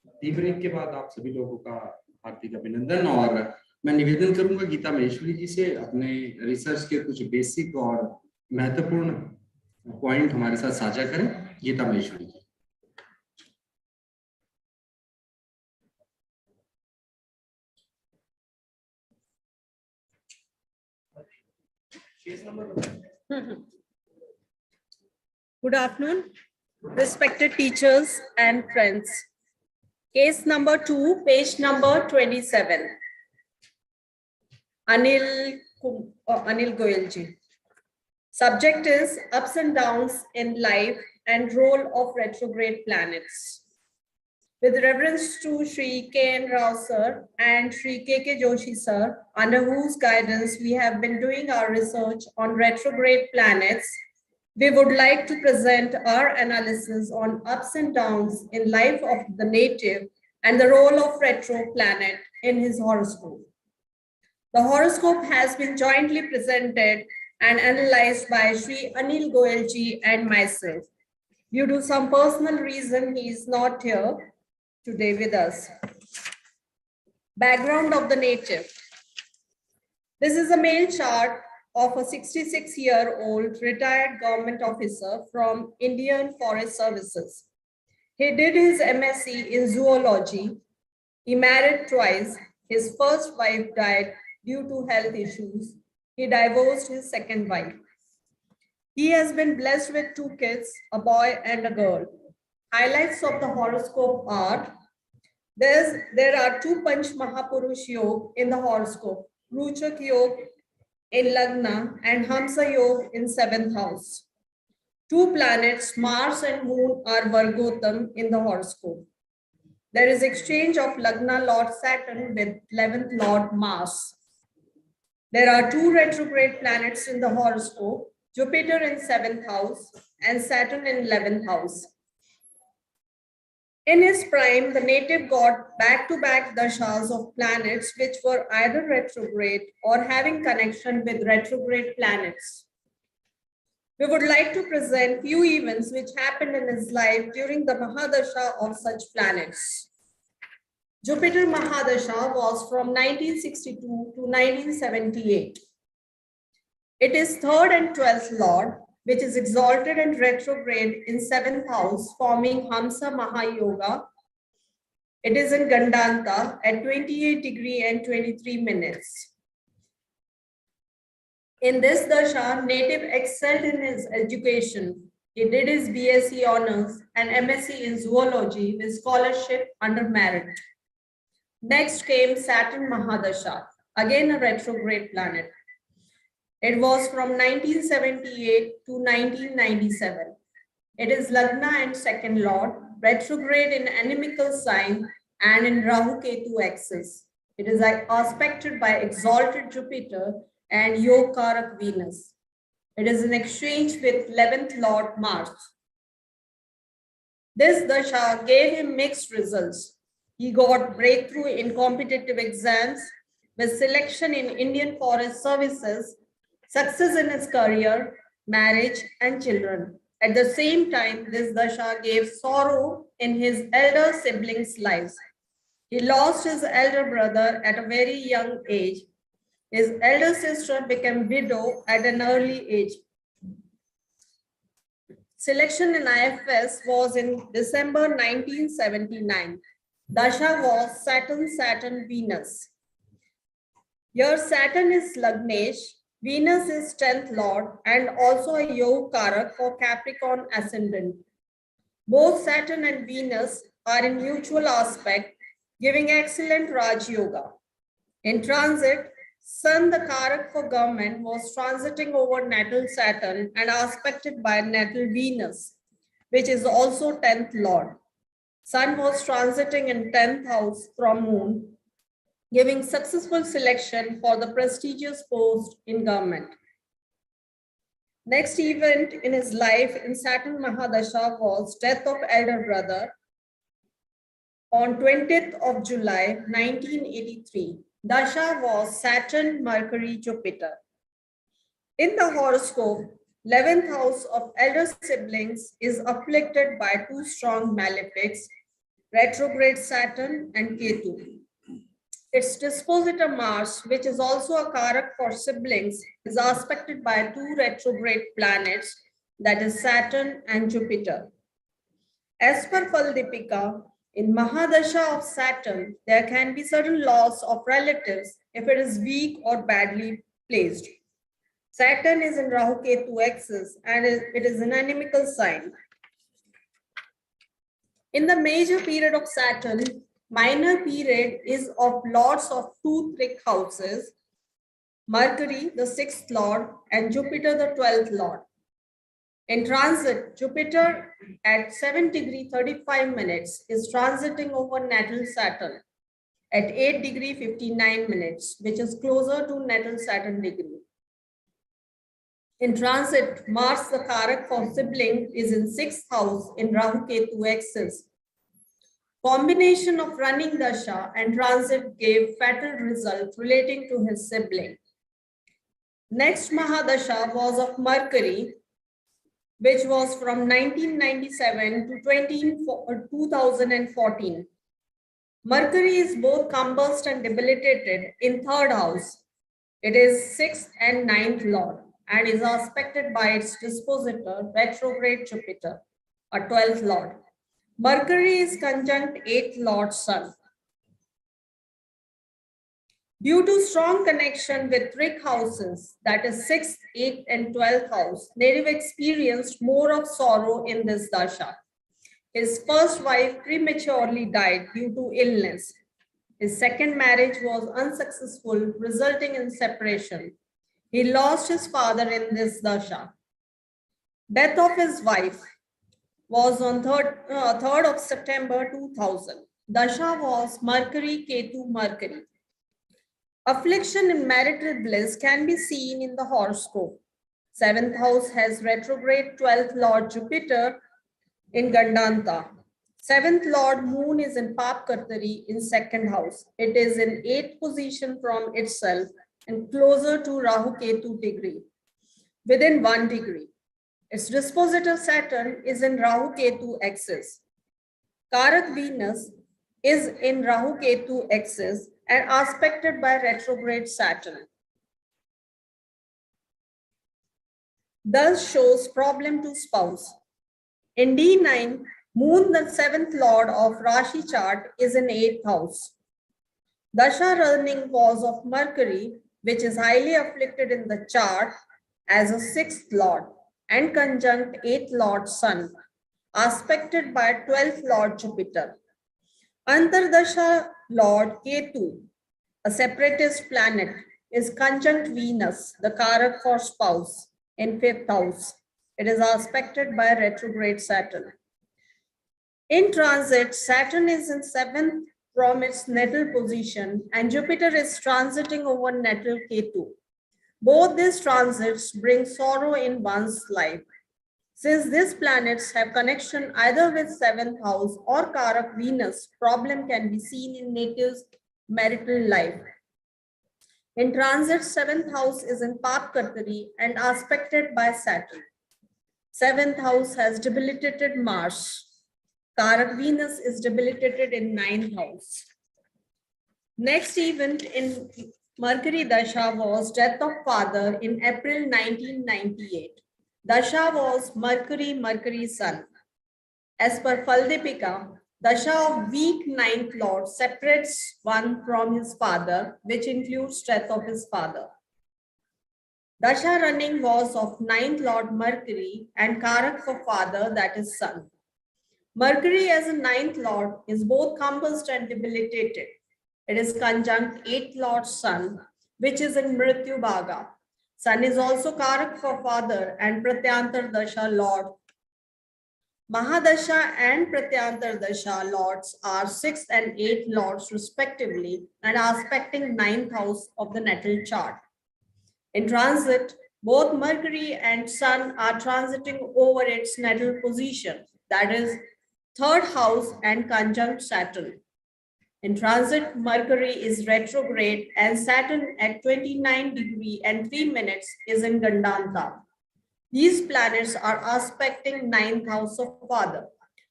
Tea break के बाद आप सभी लोगों का हार्दिक अभिनंदन। और मैं निवेदन करूंगा गीता महेश्वरी जी से अपने रिसर्च के कुछ बेसिक और महत्वपूर्ण पॉइंट हमारे साथ साझा करें। गीता महेश्वरी जी। Good afternoon, respected teachers and friends. Case number 2, page number 27. Anil Goyal ji. Subject is ups and downs in life and role of retrograde planets. With reference to Sri KnRao sir and Sri KK Joshi sir, under whose guidance we have been doing our research on retrograde planets, we would like to present our analysis on ups and downs in life of the native and the role of retro planet in his horoscope. The horoscope has been jointly presented and analyzed by Sri Anil Goyal ji and myself. Due to some personal reason, he is not here today with us. Background of the native. This is a male chart of a 66-year-old retired government officer from Indian Forest Services. He did his MSc in zoology. He married twice. His first wife died due to health issues. He divorced his second wife. He has been blessed with 2 kids, a boy and a girl. Highlights of the horoscope are, there are 2 Panch Mahapurush Yoga in the horoscope, Ruchak Yoga in Lagna and Hamsa Yoga in 7th house. 2 planets, Mars and Moon, are Vargotam in the horoscope. There is exchange of Lagna Lord Saturn with 11th Lord Mars. There are 2 retrograde planets in the horoscope, Jupiter in 7th house and Saturn in 11th house. In his prime, the native got back-to-back dashas of planets which were either retrograde or having connection with retrograde planets. We would like to present few events which happened in his life during the Mahadasha of such planets. Jupiter Mahadasha was from 1962 to 1978. It is 3rd and 12th Lord, which is exalted and retrograde in 7th house, forming Hamsa Mahayoga. It is in Gandanta at 28 degree and 23 minutes. In this dasha, native excelled in his education. He did his BSc honors and MSc in zoology with scholarship under merit. Next came Saturn Mahadasha, again a retrograde planet. It was from 1978 to 1997. It is Lagna and 2nd Lord, retrograde in animical sign and in Rahu Ketu axis. It is aspected by exalted Jupiter and Yogarak Venus. It is in exchange with 11th Lord Mars. This dasha gave him mixed results. He got breakthrough in competitive exams with selection in Indian Forest Services, success in his career, marriage, and children. At the same time, this dasha gave sorrow in his elder siblings' lives. He lost his elder brother at a very young age. His elder sister became widow at an early age. Selection in IFS was in December 1979. Dasha was Saturn, Venus. Here Saturn is Lagnesh, Venus is 10th Lord and also a Yoga Karak for Capricorn ascendant. Both Saturn and Venus are in mutual aspect, giving excellent Raj Yoga. In transit, Sun, the Karak for government, was transiting over natal Saturn and aspected by natal Venus, which is also 10th Lord. Sun was transiting in 10th house from Moon, giving successful selection for the prestigious post in government. Next event in his life in Saturn Mahadasha was death of elder brother on 20th of July 1983. Dasha was Saturn, Mercury, Jupiter. In the horoscope, 11th house of elder siblings is afflicted by 2 strong malefics, retrograde Saturn, and Ketu. Its dispositor Mars, which is also a Karak for siblings, is aspected by two retrograde planets, that is Saturn and Jupiter. As per Faldipika, in Mahadasha of Saturn, there can be certain loss of relatives if it is weak or badly placed. Saturn is in Rahu Ketu axis and it is an animical sign. In the major period of Saturn, minor period is of lords of two trick houses, Mercury, the 6th lord, and Jupiter, the 12th lord. In transit, Jupiter at 7 degree 35 minutes is transiting over natal Saturn at 8 degree 59 minutes, which is closer to natal Saturn degree. In transit, Mars, the Karak for sibling, is in 6th house in Rahu Ketu axis. Combination of running dasha and transit gave fatal result relating to his sibling. Next Mahadasha was of Mercury, which was from 1997 to 2014. Mercury is both combust and debilitated in 3rd house. It is 6th and 9th lord and is aspected by its dispositor, retrograde Jupiter, a 12th lord. Mercury is conjunct 8th lord Sun. Due to strong connection with trick houses, that is 6th, 8th, and 12th house, native experienced more of sorrow in this dasha. His first wife prematurely died due to illness. His second marriage was unsuccessful, resulting in separation. He lost his father in this dasha. Death of his wife was on 3rd of September 2000. Dasha was Mercury, Ketu, Mercury. Affliction in marital bliss can be seen in the horoscope. 7th house has retrograde 12th lord Jupiter in Gandanta. 7th lord moon is in Pap Kartari in 2nd house. It is in 8th position from itself and closer to Rahu Ketu degree, within 1 degree. Its dispositor Saturn is in Rahu Ketu axis. Karak Venus is in Rahu Ketu axis and aspected by retrograde Saturn. Thus shows problem to spouse. In D9, Moon, the 7th lord of Rashi chart, is in 8th house. Dasha running was of Mercury, which is highly afflicted in the chart as a 6th lord and conjunct 8th lord Sun, aspected by 12th lord Jupiter. Antardasha lord Ketu, a separatist planet, is conjunct Venus, the Karak for spouse, in 5th house. It is aspected by retrograde Saturn. In transit, Saturn is in 7th from its natal position and Jupiter is transiting over natal Ketu. Both these transits bring sorrow in one's life. Since these planets have connection either with 7th house or Karak Venus, problem can be seen in natives' marital life. In transit, 7th house is in Pap Kartari and aspected by Saturn. 7th house has debilitated Mars. Karak Venus is debilitated in 9th house. Next event in Mercury Dasha was death of father in April 1998. Dasha was Mercury, Mercury Sun. As per Faldipika, Dasha of weak 9th lord separates one from his father, which includes death of his father. Dasha running was of 9th lord Mercury and Karak for father, that is Sun. Mercury as a 9th lord is both combust and debilitated. It is conjunct 8th lord Sun, which is in Mrityu Bhaga. Sun is also Karak for father and Pratyantar Dasha lord. Mahadasha and Pratyantar Dasha lords are 6th and 8th lords respectively and aspecting 9th house of the natal chart. In transit, both Mercury and Sun are transiting over its natal position, that is 3rd house and conjunct Saturn. In transit, Mercury is retrograde and Saturn at 29 degree and 3 minutes is in Gandanta. These planets are aspecting 9th house of father.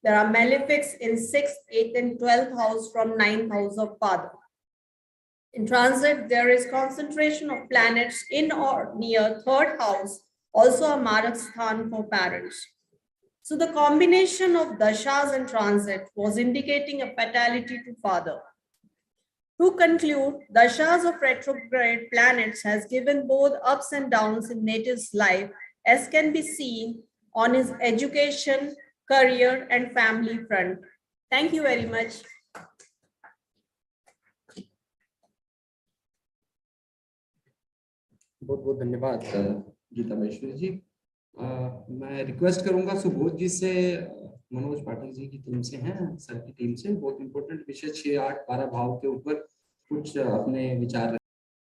There are malefics in 6th, 8th, and 12th house from 9th house of father. In transit, there is concentration of planets in or near 3rd house, also a Marak Sthan for parents. So the combination of dashas and transit was indicating a fatality to father. To conclude, dashas of retrograde planets has given both ups and downs in native's life, as can be seen on his education, career, and family front. Thank you very much. बहुत बहुत धन्यवाद गीता महेश्वरी जी। मैं request करूंगा सुबोध जी से, मनोज पाठक जी की team से हैं, sir की टीम से, बहुत इंपॉर्टेंट विषय 6, 8, 12 भाव के ऊपर कुछ अपने विचार